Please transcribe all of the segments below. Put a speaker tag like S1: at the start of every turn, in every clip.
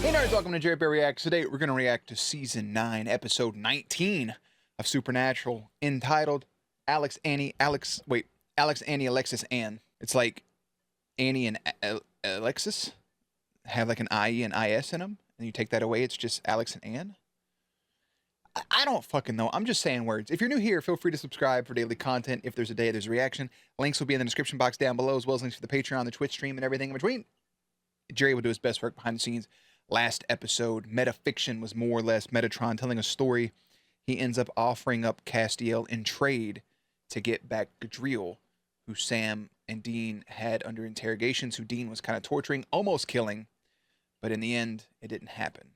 S1: Hey nerds, welcome to JerBear Reacts. Today we're going to react to Season 9, Episode 19 of Supernatural, entitled Alex, Annie, Alexis, Ann. It's like Annie and Alexis have like an IE and IS in them, and you take that away, it's just Alex and Ann. I don't fucking know. I'm just saying words. If you're new here, feel free to subscribe for daily content. If there's a day, there's a reaction. Links will be in the description box down below, as well as links for the Patreon, the Twitch stream, and everything in between. Jerry will do his best work behind the scenes. Last episode, metafiction was more or less Metatron telling a story. He ends up offering up Castiel in trade to get back Gadriel, who Sam and Dean had under interrogations, who Dean was kind of torturing, almost killing, but in the end, it didn't happen.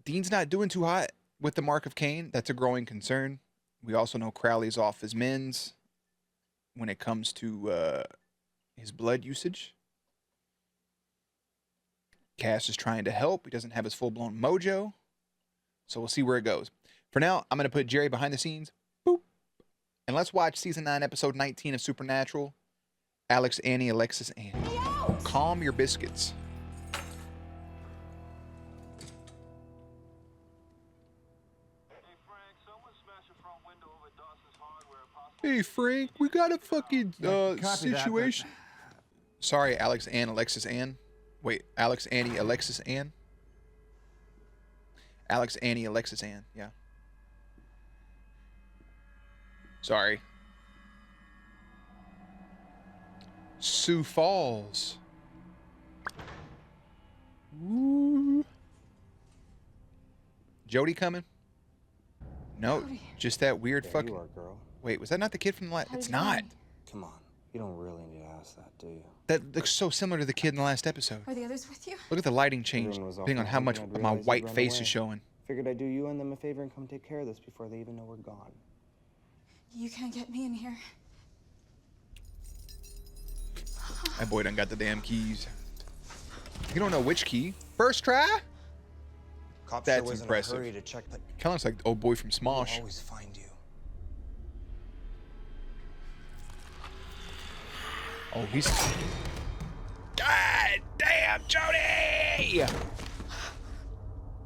S1: Dean's not doing too hot with the Mark of Cain. That's a growing concern. We also know Crowley's off his mends when it comes to his blood usage. Cass is trying to help. He doesn't have his full-blown mojo. So we'll see where it goes. For now, I'm going to put Jerry behind the scenes. Boop. And let's watch Season 9, Episode 19 of Supernatural. Alex, Annie, Alexis, Ann. Calm your biscuits. Hey, Frank, we got a fucking situation. Sorry, Alex, Ann, Alexis, Ann. Wait, Alex, Annie, Alexis, Ann? Alex, Annie, Alexis, Ann. Yeah. Sorry. Sioux Falls. Woo. Jody coming? No, Jody. Just that weird fucking...
S2: You are, girl.
S1: Wait, was that not the kid from the last... It's not.
S2: Come on. You don't really need to ask that, do you?
S1: That looks so similar to the kid in the last episode.
S3: Are the others with you?
S1: Look at the lighting change, depending on how much my white face is showing.
S2: Figured I'd do you and them a favor and come take care of this before they even know we're gone.
S3: You can't get me in here.
S1: That boy done got the damn keys. You don't know which key? First try?
S2: Cops
S1: That's
S2: sure was
S1: impressive.
S2: in a hurry to check the...
S1: Kind of looks like the old boy from Smosh.
S2: We'll always find you.
S1: Oh, he's... God damn, Jody!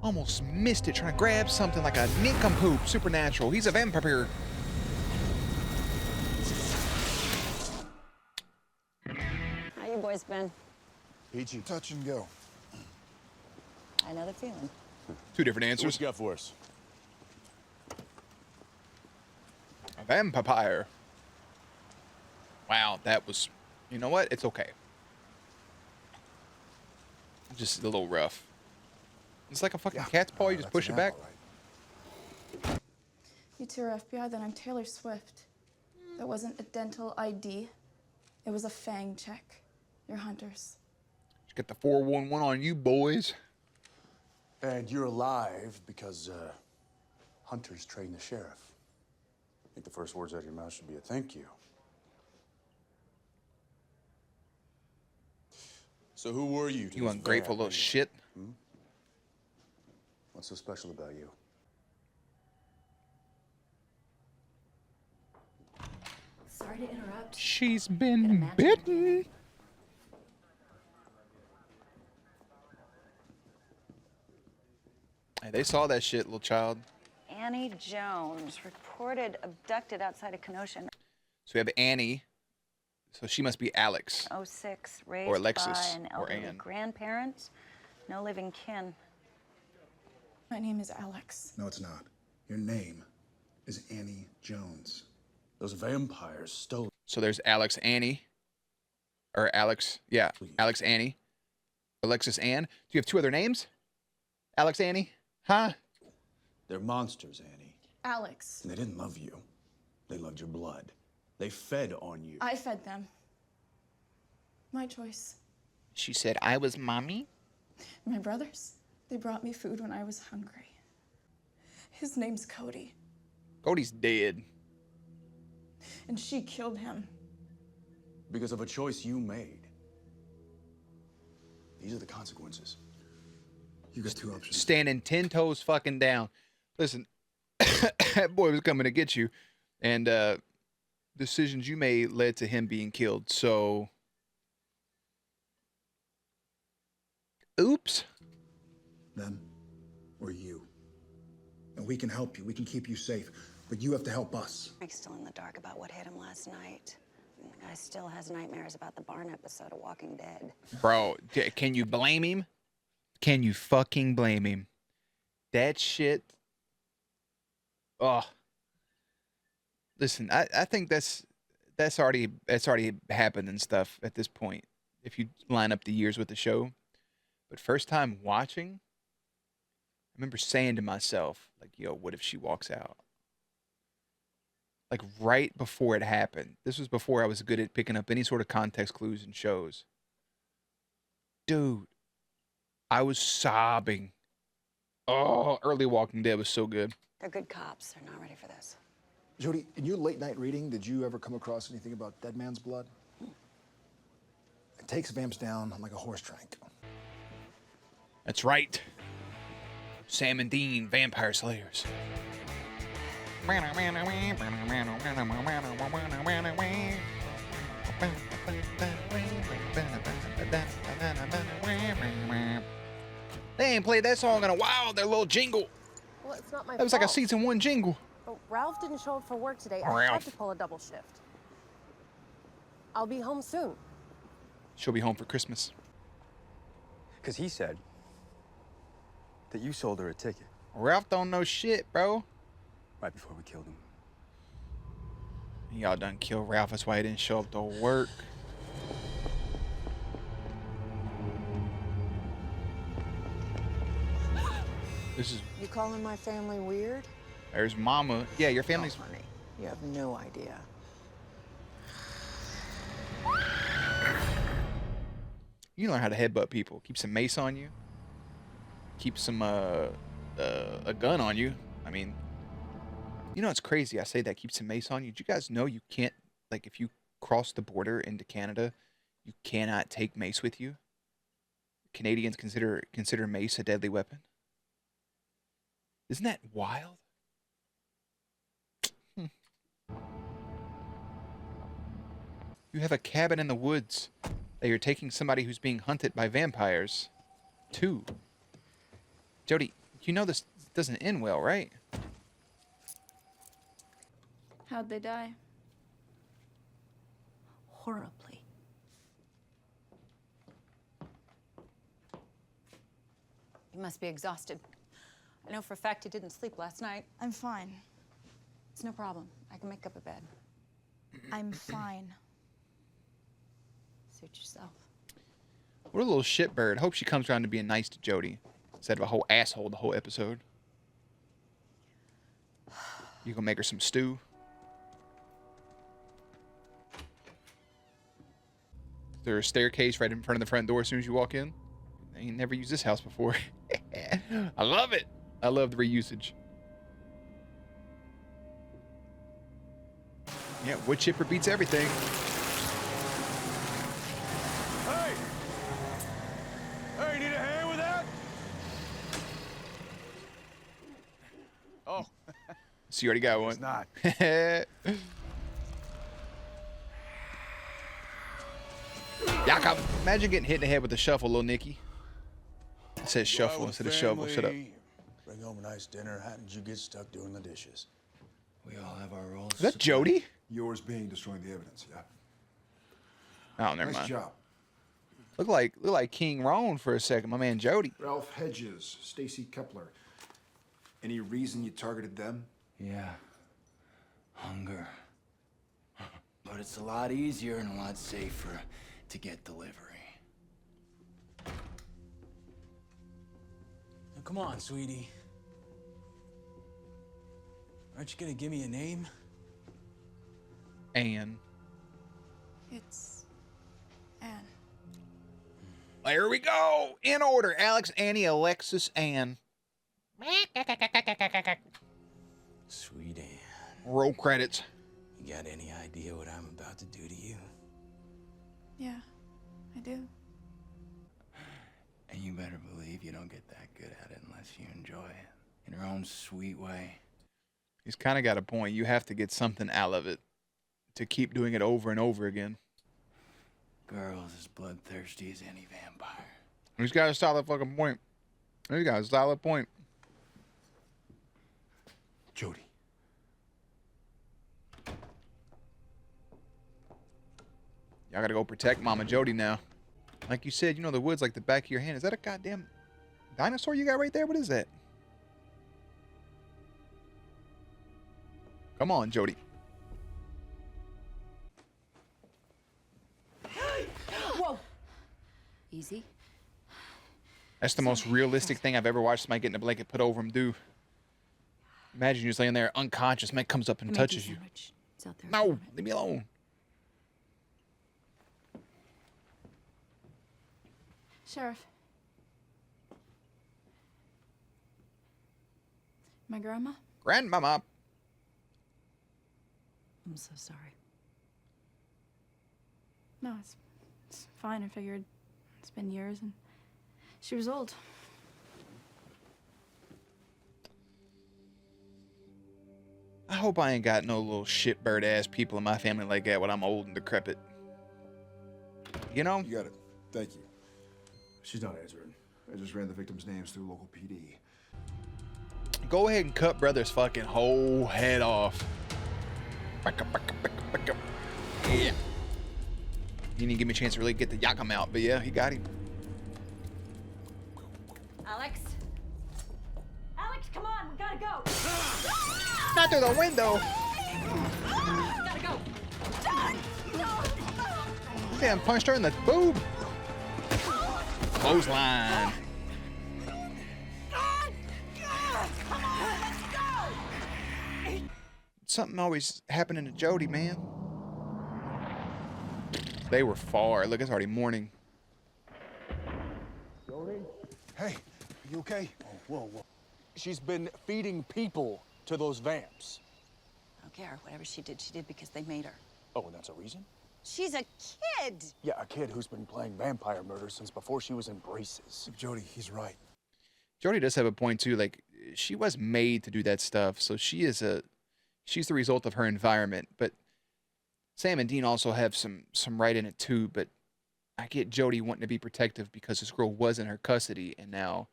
S1: Almost missed it trying to grab something like a nincompoop. Supernatural. He's a vampire.
S4: How you boys been?
S5: Peachy. Touch and go.
S4: I know the feeling.
S1: Two different
S5: What
S1: answers.
S5: you got for us?
S1: A vampire. Wow, that was... You know what? It's okay. Just a little rough. It's like a fucking cat's paw. You just push it back.
S3: Right. You two are FBI, then I'm Taylor Swift. That wasn't a dental ID. It was a fang check. You're hunters.
S1: Just get the 411 on you, boys.
S5: And you're alive because hunters train the sheriff. I think the first words out of your mouth should be a thank you. So who were you?
S1: You ungrateful little shit.
S5: Hmm? What's so special about you?
S4: Sorry to interrupt.
S1: She's been bitten. Hey, they saw that shit, little child.
S4: Annie Jones, reported abducted outside of Kenosha.
S1: So we have Annie. So she must be Alex.
S4: 06, raised
S1: Or Alexis,
S4: by an
S1: or
S4: elderly
S1: Ann.
S4: grandparent, no living kin.
S3: My name is Alex.
S6: No, it's not. Your name is Annie Jones.
S5: Those vampires stole.
S1: So there's Alex Annie. Or Alex, yeah, Alex Annie. Alexis Ann. Do you have two other names? Alex Annie? Huh?
S5: They're monsters, Annie.
S3: Alex.
S5: And they didn't love you. They loved your blood. They fed on you.
S3: I fed them. My choice.
S1: She said I was mommy?
S3: My brothers, they brought me food when I was hungry. His name's Cody.
S1: Cody's dead.
S3: And she killed him.
S5: Because of a choice you made. These are the consequences.
S6: You got two options.
S1: Standing 10 toes fucking down. Listen, that boy was coming to get you. And decisions you made led to him being killed. So Oops.
S6: Them or you. And we can help you. We can keep you safe. But you have to help us.
S4: Mike's still in the dark about what hit him last night. And the guy still has nightmares about the barn episode of Walking Dead.
S1: Bro, can you blame him? Can you fucking blame him? That shit. Oh. Listen, I think that's already happened and stuff at this point. If you line up the years with the show. But first time watching, I remember saying to myself, like, yo, what if she walks out? Like right before it happened. This was before I was good at picking up any sort of context clues in shows. Dude, I was sobbing. Oh, early Walking Dead was so good.
S4: They're good cops. They're not ready for this.
S6: Jody, in your late night reading, did you ever come across anything about dead man's blood? It takes vamps down like a horse trank.
S1: That's right. Sam and Dean, Vampire Slayers. They ain't played that song in a while, their little jingle.
S7: Well, it's not my
S1: That was like a
S7: fault.
S1: season 1 jingle.
S7: But Ralph didn't show up for work today. I had to pull a double shift. I'll be home soon.
S1: She'll be home for Christmas.
S8: Because he said that you sold her a ticket
S1: Ralph don't know shit, bro.
S8: right before we killed him.
S1: Y'all done killed Ralph, that's why he didn't show up to work. This is,
S9: You calling my family weird?
S1: there's Mama. Yeah, your family's...
S9: Oh, honey, you have no idea.
S1: You learn how to headbutt people. Keep some mace on you. Keep some, a gun on you. I mean, you know, it's crazy. I say that, keep some mace on you. Did you guys know you can't, like, if you cross the border into Canada, you cannot take mace with you? Canadians consider mace a deadly weapon. Isn't that wild? You have a cabin in the woods that you're taking somebody who's being hunted by vampires to. Jody, you know this doesn't end well, right?
S3: How'd they die?
S9: Horribly.
S4: You must be exhausted. I know for a fact you didn't sleep last night.
S3: I'm fine.
S4: It's no problem. I can make up a bed.
S3: I'm fine.
S4: Suit yourself.
S1: What a little shitbird. Hope she comes around to being nice to Jody instead of a whole asshole the whole episode. You gonna make her some stew? Is there a staircase right in front of the front door as soon as you walk in? I ain't never used this house before. I love it. I love the reusage. Yeah, wood chipper beats everything.
S5: Hey! Hey, need a hand with that? Oh,
S1: So you already got one.
S5: it's not.
S1: Yaka, imagine getting hit in the head with a shuffle, little Nicky. It says shuffle instead of shovel. Shut up.
S5: Bring home a nice dinner. How did you get stuck doing the dishes?
S6: We all have our roles.
S1: Is that Jody?
S6: Yours being destroying the evidence, yeah.
S1: Oh, never
S6: Nice
S1: mind.
S6: job.
S1: Look like King Roan for a second. My man Jody.
S6: Ralph Hedges, Stacy Kepler. Any reason you targeted them?
S10: Yeah. Hunger. But it's a lot easier and a lot safer to get delivery.
S11: Now, come on, sweetie. Aren't you gonna give me a name?
S1: Anne.
S3: It's Anne.
S1: There we go. In order. Alex, Annie, Alexis, Anne.
S11: Sweet Anne.
S1: Roll credits.
S11: You got any idea what I'm about to do to you?
S3: Yeah, I do.
S10: And you better believe you don't get that good at it unless you enjoy it. In your own sweet way.
S1: He's kind of got a point. You have to get something out of it to keep doing it over and over again.
S10: Girl's as bloodthirsty as any vampire.
S1: He's got a solid fucking point. He's got a solid point.
S5: Jody.
S1: Y'all gotta go protect Mama Jody now. Like you said, you know the woods like the back of your hand. Is that a goddamn dinosaur you got right there? What is that? Come on, Jody.
S9: Whoa. Easy.
S1: That's the most realistic thing I've ever watched somebody getting a blanket put over him do. Imagine you're just laying there unconscious. Man comes up and touches you.
S9: It's out there.
S1: No, leave me alone.
S3: Sheriff. My grandma?
S1: Grandmama.
S9: I'm so sorry.
S3: No, it's fine. I figured it's been years and she was old.
S1: I hope I ain't got no little shitbird ass people in my family like that when I'm old and decrepit. You know?
S6: You got it. Thank you. She's not answering. I just ran the victims' names through local PD.
S1: Go ahead and cut brother's fucking whole head off. Yeah. He didn't give me a chance to really get the yakum out, but yeah, he got him.
S7: Alex? Alex, come on, we gotta go!
S1: Not through the window.
S7: Gotta go!
S1: Damn, punched her in the boob. Clothesline. Something always happening to Jody, man. They were far. Look, it's already morning.
S5: Jody? Hey, are you okay? Oh, whoa. She's been feeding people to those vamps.
S4: I don't care. Whatever she did because they made her.
S5: Oh, and that's a reason?
S4: She's a kid.
S5: Yeah, a kid who's been playing vampire murder since before she was in braces.
S6: Jody, he's right.
S1: Jody does have a point too. Like, she was made to do that stuff, so she's the result of her environment. But Sam and Dean also have some right in it too. But I get Jody wanting to be protective because this girl was in her custody, and now,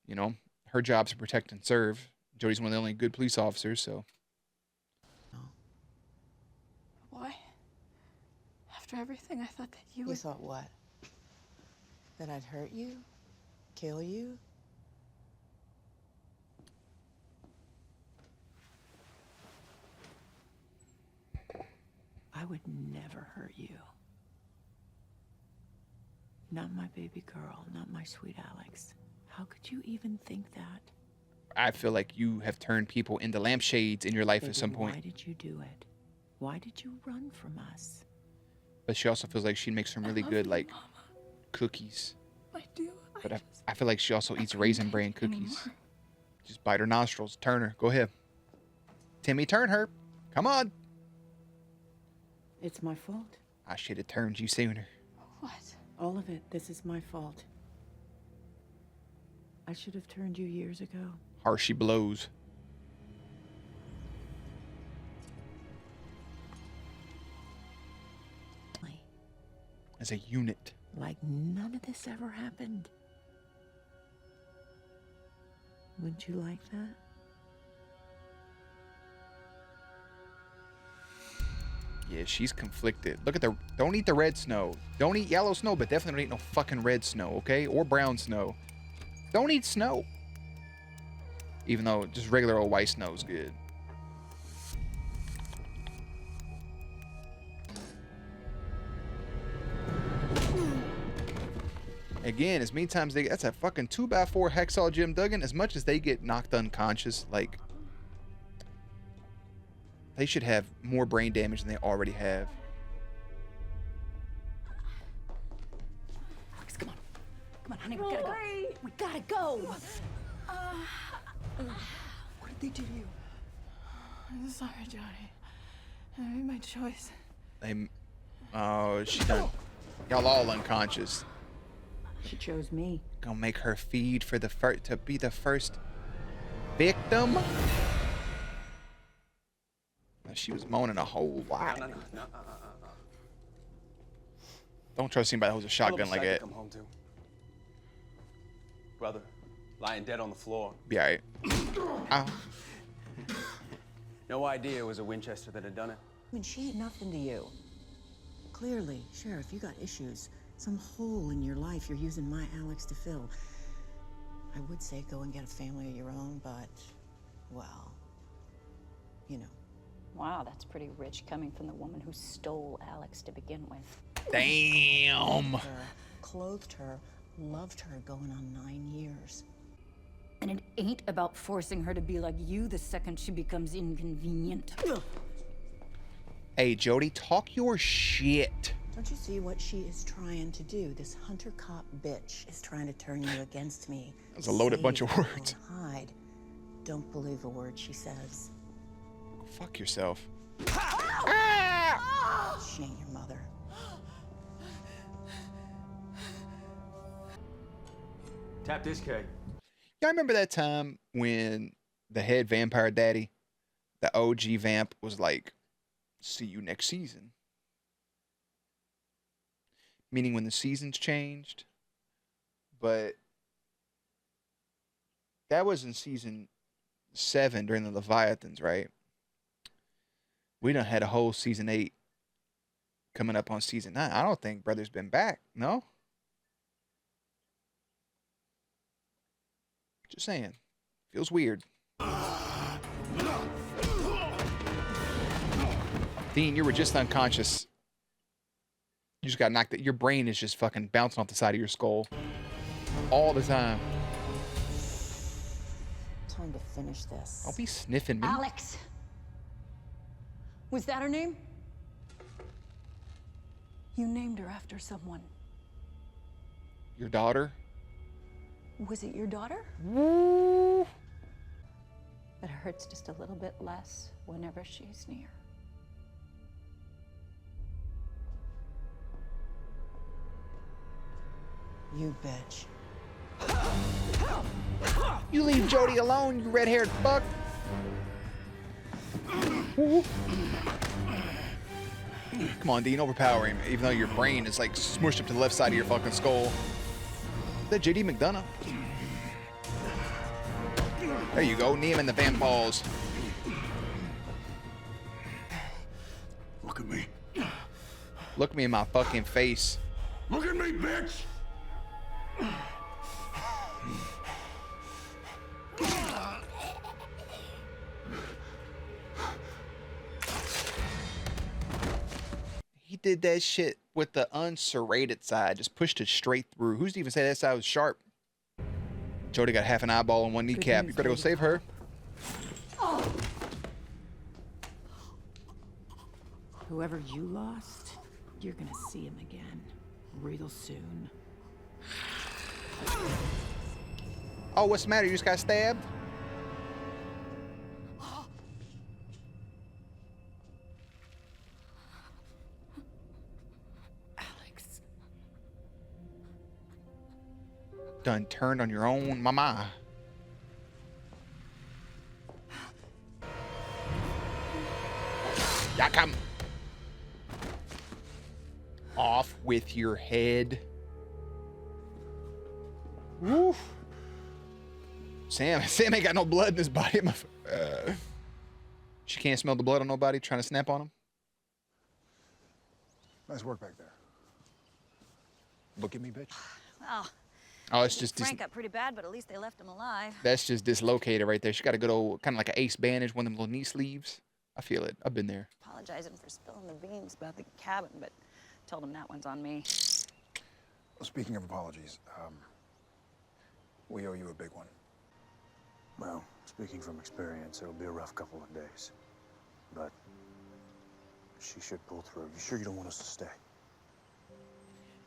S1: you know, her job's to protect and serve. Jody's one of the only good police officers, so.
S3: Why? After everything, I thought that you
S9: You
S3: would...
S9: thought what? That I'd hurt you? Kill you? I would never hurt you. Not my baby girl, not my sweet Alex. How could you even think that?
S1: I feel like you have turned people into lampshades in your life at some point.
S9: Why did you do it? Why did you run from us?
S1: But she also feels like she makes some really good, like, cookies.
S3: I do.
S1: But I feel like she also eats Raisin Bran cookies. Just bite her nostrils. Turn her. Go ahead. Timmy, turn her. Come on.
S9: It's my fault.
S1: I should have turned you sooner.
S3: What?
S9: All of it. This is my fault. I should have turned you years ago.
S1: Harsh she blows. As a unit.
S9: Like none of this ever happened. Wouldn't you like that?
S1: Yeah, she's conflicted. Look at the... Don't eat the red snow. Don't eat yellow snow, but definitely don't eat no fucking red snow, okay? Or brown snow. Don't eat snow. Even though just regular old white snow is good. Again, as many times that's a fucking 2x4 Hacksaw Jim Duggan. As much as they get knocked unconscious, like, they should have more brain damage than they already have.
S9: Alex, come on. Come on, honey, we gotta go. We gotta go. What did they do to you?
S3: I'm sorry, Jody. I made my choice.
S1: They... Oh, she done... Y'all all unconscious.
S9: She chose me.
S1: Gonna make her feed for the first... To be the first victim? She was moaning a whole lot.
S5: No.
S1: Don't trust anybody that holds a shotgun like that.
S5: Come home to.
S12: brother, lying dead on the floor.
S1: Be alright. Ow.
S12: No idea it was a Winchester that had done it.
S9: I mean, she ain't nothing to you. Clearly, Sheriff, you got issues. Some hole in your life you're using my Alex to fill. I would say go and get a family of your own, but, well, you know.
S4: Wow, that's pretty rich coming from the woman who stole Alex to begin with.
S1: Damn.
S9: Clothed her, loved her going on 9 years.
S13: And it ain't about forcing her to be like you the second she becomes inconvenient.
S1: Hey, Jody, talk your shit.
S9: Don't you see what she is trying to do? This hunter cop bitch is trying to turn you against me.
S1: That's a loaded bunch of words.
S9: Hide. Don't believe a word she says.
S1: Fuck yourself.
S9: She ain't your mother.
S8: Tap this keg.
S1: Y'all remember that time when the head vampire daddy, the OG vamp, was like, see you next season? Meaning when the seasons changed. But that was in season 7 during the Leviathans, right? We done had a whole season 8 coming up on season 9. I don't think Brother's been back, no? Just saying. Feels weird. Dean, you were just unconscious. You just got knocked out. Your brain is just fucking bouncing off the side of your skull. All the time.
S9: Time to finish this.
S1: Don't be sniffing me.
S13: Alex! Was that her name? You named her after someone.
S1: Your daughter?
S13: Was it your daughter?
S1: Woo!
S4: But it hurts just a little bit less whenever she's near.
S9: You bitch.
S1: You leave Jody alone, you red-haired fuck. Woo. Come on, Dean, overpower him, even though your brain is like smushed up to the left side of your fucking skull. Is that JD McDonough? There you go, knee him in the vamp balls.
S5: Look at me.
S1: Look me in my fucking face.
S5: Look at me, bitch!
S1: He did that shit with the unserrated side, just pushed it straight through. Who's to even say that side was sharp? Jody got half an eyeball and one kneecap. You better go save her.
S9: Whoever you lost, you're gonna see him again. Real soon.
S1: Oh, what's the matter? You just got stabbed?
S9: Alex.
S1: Done turned on your own mama. Yeah, come. Off with your head. Woo. Sam ain't got no blood in his body. She can't smell the blood on nobody trying to snap on him.
S6: Nice work back there. Look at me, bitch.
S4: Well,
S1: Oh, it's just
S4: Frank got pretty bad, but at least they left him alive.
S1: that's just dislocated right there. She got a good old kind of like an ace bandage, one of them little knee sleeves. I feel it. I've been there.
S4: Apologizing for spilling the beans about the cabin, but told him that one's on me.
S6: Well, speaking of apologies, we owe you a big one.
S5: Well, speaking from experience, it'll be a rough couple of days. But she should pull through. You sure you don't want us to stay?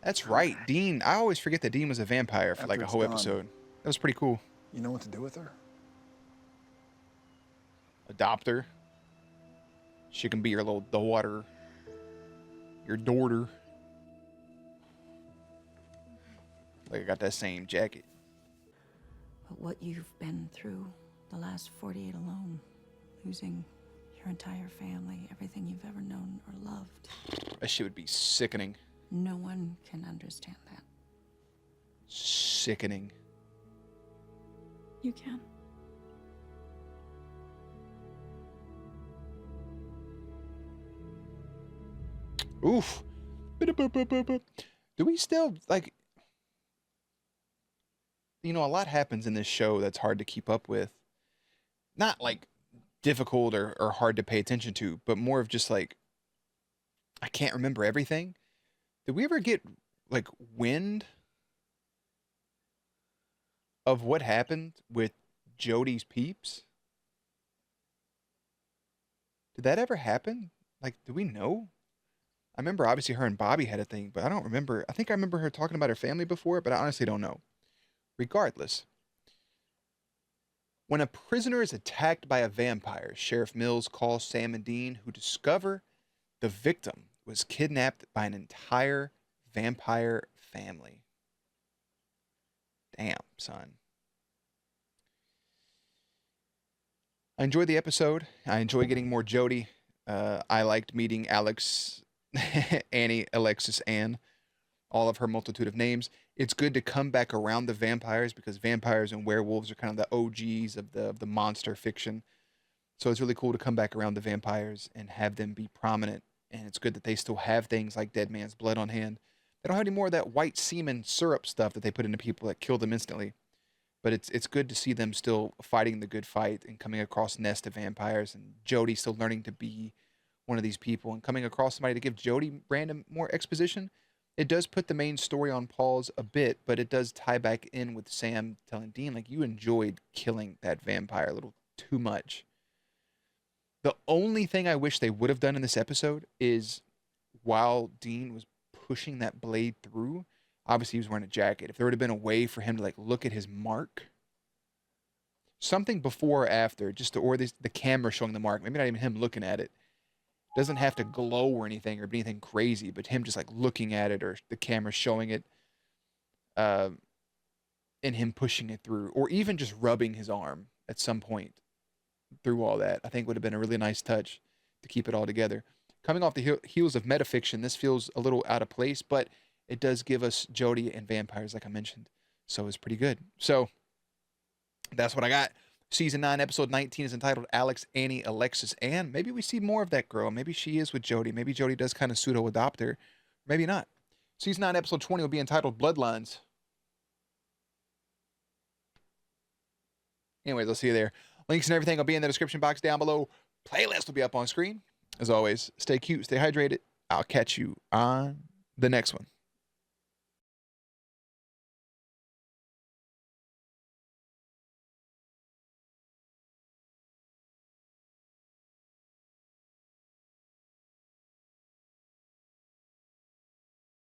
S1: That's right, Dean. I always forget that Dean was a vampire for like a whole episode. That was pretty cool.
S6: You know what to do with her?
S1: Adopt her. She can be your little daughter. Your daughter. Like I got that same jacket.
S9: But what you've been through the last 48 alone, losing your entire family, everything you've ever known or loved.
S1: That shit would be sickening.
S9: No one can understand that.
S1: Sickening.
S3: You can.
S1: Oof. Do we still, like, you know, a lot happens in this show that's hard to keep up with. Not like difficult or hard to pay attention to, but more of just like, I can't remember everything. Did we ever get like wind of what happened with Jody's peeps? Did that ever happen? Like, do we know? I remember obviously her and Bobby had a thing, but I don't remember. I think I remember her talking about her family before, but I honestly don't know. Regardless, when a prisoner is attacked by a vampire, Sheriff Mills calls Sam and Dean, who discover the victim was kidnapped by an entire vampire family. Damn, son. I enjoyed the episode. I enjoy getting more Jody. I liked meeting Alex, Annie, Alexis, Anne, all of her multitude of names. It's good to come back around the vampires because vampires and werewolves are kind of the OGs of the monster fiction. So it's really cool to come back around the vampires and have them be prominent. And it's good that they still have things like dead man's blood on hand. They don't have any more of that white semen syrup stuff that they put into people that kill them instantly. But it's good to see them still fighting the good fight and coming across nest of vampires, and Jody still learning to be one of these people and coming across somebody to give Jody random more exposition. It does put the main story on pause a bit, but it does tie back in with Sam telling Dean, like, you enjoyed killing that vampire a little too much. The only thing I wish they would have done in this episode is while Dean was pushing that blade through, obviously he was wearing a jacket. If there would have been a way for him to like look at his mark, something before or after, just to, or the camera showing the mark, maybe not even him looking at it, doesn't have to glow or anything or be anything crazy, but him just like looking at it or the camera showing it, and him pushing it through, or even just rubbing his arm at some point through all that, I think would have been a really nice touch to keep it all together. Coming off the heels of metafiction, this feels a little out of place, but it does give us Jody and vampires, like I mentioned. So it's pretty good. So that's what I got. Season 9, episode 19 is entitled Alex, Annie, Alexis, Anne. Maybe we see more of that girl. Maybe she is with Jody. Maybe Jody does kind of pseudo-adopt her. Maybe not. Season 9, episode 20 will be entitled Bloodlines. Anyways, I'll see you there. Links and everything will be in the description box down below. Playlist will be up on screen. As always, stay cute, stay hydrated. I'll catch you on the next one.